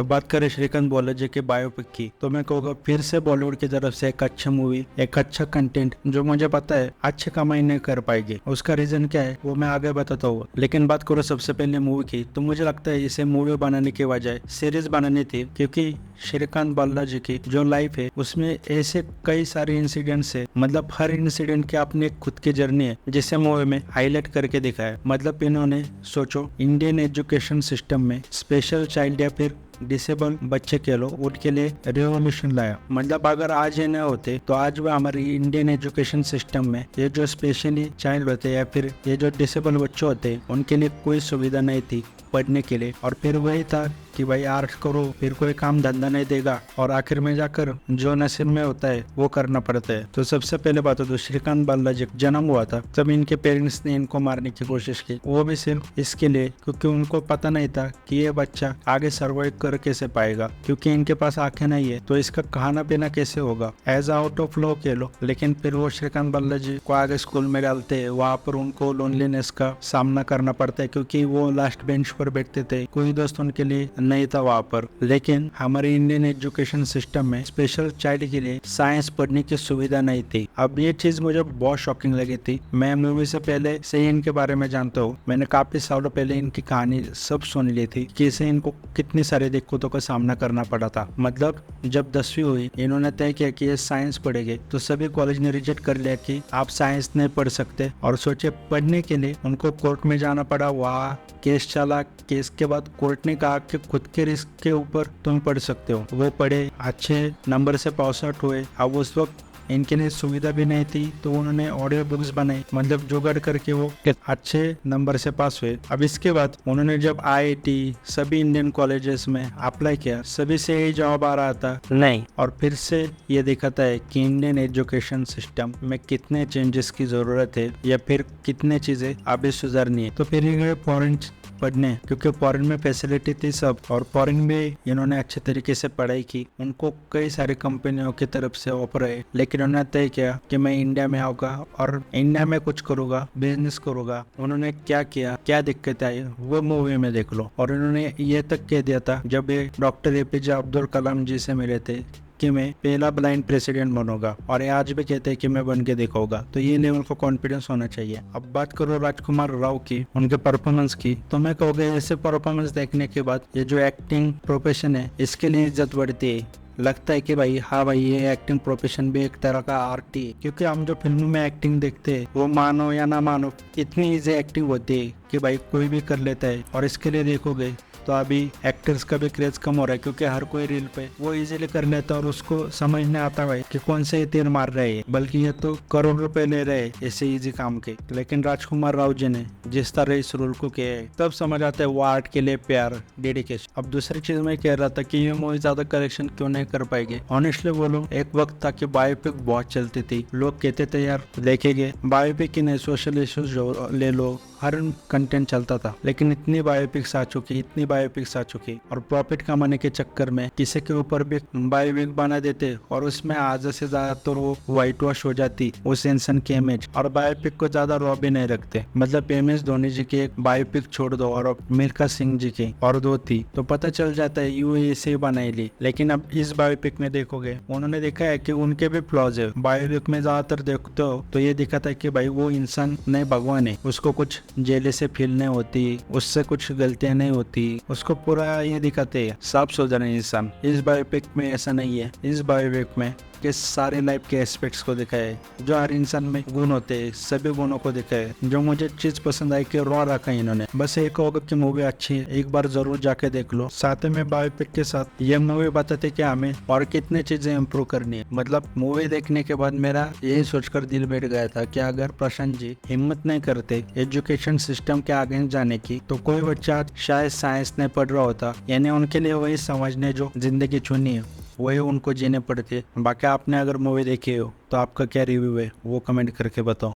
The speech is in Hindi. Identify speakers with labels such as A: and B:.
A: तो बात करें श्रीकांत बालाजी के बायोपिक की, तो मैं कहूँगा फिर से बॉलीवुड की तरफ से एक अच्छा मूवी, एक अच्छा कंटेंट जो मुझे पता है अच्छे कमाई नहीं कर पाएगी। उसका रीजन क्या है वो मैं आगे बताता हूँ। लेकिन बात करो सबसे पहले मूवी की, तो मुझे लगता है इसे मूवी बनाने की बजाय सीरीज बनानी थी, क्योंकि श्रीकांत बालाजी की जो लाइफ है उसमें ऐसे कई सारे इंसिडेंट्स है, मतलब हर इंसिडेंट की अपनी एक खुद की जर्नी है जिसे मूवी में हाईलाइट करके दिखाया। मतलब इन्होंने सोचो इंडियन एजुकेशन सिस्टम में स्पेशल चाइल्ड या फिर डिसेबल बच्चे के लो उनके लिए रिवॉल्यूशन लाया। मतलब अगर आज ये न होते तो आज वह हमारी इंडियन एजुकेशन सिस्टम में ये जो स्पेशली चाइल्ड होते या फिर ये जो डिसेबल बच्चे होते उनके लिए कोई सुविधा नहीं थी पढ़ने के लिए। और फिर वही था कि भाई आर्ट्स करो फिर कोई काम धंधा नहीं देगा और आखिर में जाकर जो नसीब में होता है वो करना पड़ता है। तो सबसे पहले बात तो श्रीकांत बालाजी जन्म हुआ था तब इनके पेरेंट्स ने इनको मारने की कोशिश की, वो भी सिर्फ इसके लिए क्योंकि उनको पता नहीं था कि ये बच्चा आगे सर्वाइव कर कैसे पाएगा, क्योंकि इनके पास आंखें नहीं है तो इसका खाना पीना कैसे होगा, एज आउट ऑफ लॉ कह लो। लेकिन फिर वो श्रीकांत बालाजी को आगे स्कूल में डालते हैं, वहाँ पर उनको लोनलीनेस का सामना करना पड़ता है क्योंकि वो लास्ट बेंच पर बैठते थे, कोई दोस्त उनके लिए नहीं था वहाँ पर। लेकिन हमारे इंडियन एजुकेशन सिस्टम में स्पेशल चाइल्ड के लिए साइंस पढ़ने की सुविधा नहीं थी। अब ये चीज मुझे बहुत शॉकिंग लगी थी। मैं मूवी से पहले से ही इनके बारे में जानता हूँ, मैंने काफी सालों पहले इनकी कहानी सब सुन ली थी कि इसे इनको कितनी सारी दिक्कतों का सामना करना पड़ा था। मतलब जब 10वीं हुई इन्होंने तय किया कि ये साइंस पढ़ेंगे तो सभी कॉलेज ने रिजेक्ट कर लिया कि आप साइंस नहीं पढ़ सकते, और सोचे पढ़ने के लिए उनको कोर्ट में जाना पड़ा। वहाँ केस चला, केस के बाद कोर्ट ने कहा कि खुद के रिस्क के ऊपर तुम पढ़ सकते हो। वो पढ़े, अच्छे नंबर से पास आउट हुए। अब उस वक्त इनके लिए सुविधा भी नहीं थी तो उन्होंने ऑडियो बुक्स बनाई, मतलब जुगाड़ करके वो अच्छे नंबर से पास हुए। अब इसके बाद उन्होंने जब आईआईटी सभी इंडियन कॉलेजेस में अप्लाई किया, सभी से यही जवाब आ रहा था नहीं। और फिर से ये दिखाता है कि इंडियन एजुकेशन सिस्टम में कितने चेंजेस की जरूरत है या फिर कितने चीजें अभी सुधारनी है। तो फिर ये गए फॉरेन पढ़ने, क्योंकि फॉरेन में फैसिलिटी थी सब, और फॉरेन में इन्होंने अच्छे तरीके से पढ़ाई की। उनको कई सारी कंपनियों की तरफ से ऑफर है, लेकिन उन्होंने तय किया कि मैं इंडिया में आऊंगा और इंडिया में कुछ करूंगा, बिजनेस करूंगा। उन्होंने क्या किया, क्या दिक्कत आई वो मूवी में देख लो। और इन्होंने ये तक कह दिया था जब ये डॉक्टर एपीजे अब्दुल कलाम जी से मिले थे कि मैं पहला ब्लाइंड प्रेसिडेंट बनूंगा, और ये आज भी कहते हैं कि मैं बन के दिखाऊंगा। तो ये लेवल का कॉन्फिडेंस होना चाहिए। अब बात करो राजकुमार राव की, उनके परफॉर्मेंस की, तो मैं कहूँगा ऐसे परफॉर्मेंस देखने के बाद ये जो एक्टिंग प्रोफेशन है इसके लिए इज्जत बढ़ती है। लगता है कि भाई हाँ भाई ये एक्टिंग प्रोफेशन भी एक तरह का आर्ट ही है, क्योंकि हम जो फिल्म में एक्टिंग देखते हैं वो मानो या ना मानो इतनी इजी एक्टिंग होती है कि भाई कोई भी कर लेता है। और इसके लिए देखोगे तो अभी एक्टर्स का भी क्रेज कम हो रहा है, क्योंकि हर कोई रील पे वो इजीली कर लेता है और उसको समझ नहीं आता भाई कि कौन से तीर मार रहे हैं, बल्कि ये तो करोड़ रुपए ले रहे हैं ऐसे इजी काम के। लेकिन राजकुमार राव जी ने जिस तरह इस रोल को किया है तब समझ आता है वो आर्ट के लिए प्यार, डेडिकेशन। अब दूसरी चीज मैं कह रहा था कि ये मूवी ज्यादा कलेक्शन क्यों नहीं कर पाएगी। ऑनेस्टली बोलो, एक वक्त था कि बायोपिक बहुत चलती थी, लोग कहते थे यार देखेंगे बायोपिक ही नहीं सोशल इश्यूज ले लो, हर कंटेंट चलता था। लेकिन इतनी बायोपिक्स आ चुकी, इतनी बायोपिक्स आ चुकी, और प्रॉफिट कमाने के चक्कर में किसी के ऊपर भी बायोपिक बना देते और उसमें आधा से ज्यादा तो वो व्हाइट वॉश हो जाती उस इंसान की इमेज, और बायोपिक को ज्यादा रॉ भी नहीं रखते। मतलब MS धोनी जी की एक बायोपिक छोड़ दो और मिल्खा सिंह जी की और दो थी तो पता चल जाता है यू ऐसे बनाई ली। लेकिन अब इस बायोपिक में देखोगे उन्होंने देखा है कि उनके भी फ्लॉज है। बायोपिक में ज्यादातर देखते हो तो ये दिखाता है कि भाई वो इंसान नहीं भगवान है, उसको कुछ जेले से फील नहीं होती, उससे कुछ गलतियां नहीं होती, उसको पूरा ये दिखाते हैं साफ सुथरा इंसान। इस बायोपिक में ऐसा नहीं है। इस बायोपिक में के सारे लाइफ के एस्पेक्ट्स को दिखाए, जो हर इंसान में गुण होते हैं सभी गुणों को दिखाए। जो मुझे चीज पसंद आई कि रॉ रखा है इन्होंने। बस एक होगा कि मूवी अच्छी है, एक बार जरूर जाके देख लो। साथ में बायोपिक के साथ ये मूवी बताते कि हमें और कितनी चीजें इम्प्रूव करनी है। मतलब मूवी देखने के बाद मेरा यही सोचकर दिल बैठ गया था कि अगर प्रशांत जी हिम्मत नहीं करते एजुकेशन सिस्टम के आगे जाने की तो कोई बच्चा शायद साइंस नहीं पढ़ रहा होता। यानी उनके लिए वही समझने जो जिंदगी चुनी है वही उनको जीने पड़ते। बाकी आपने अगर मूवी देखी हो तो आपका क्या रिव्यू है वो कमेंट करके बताओ।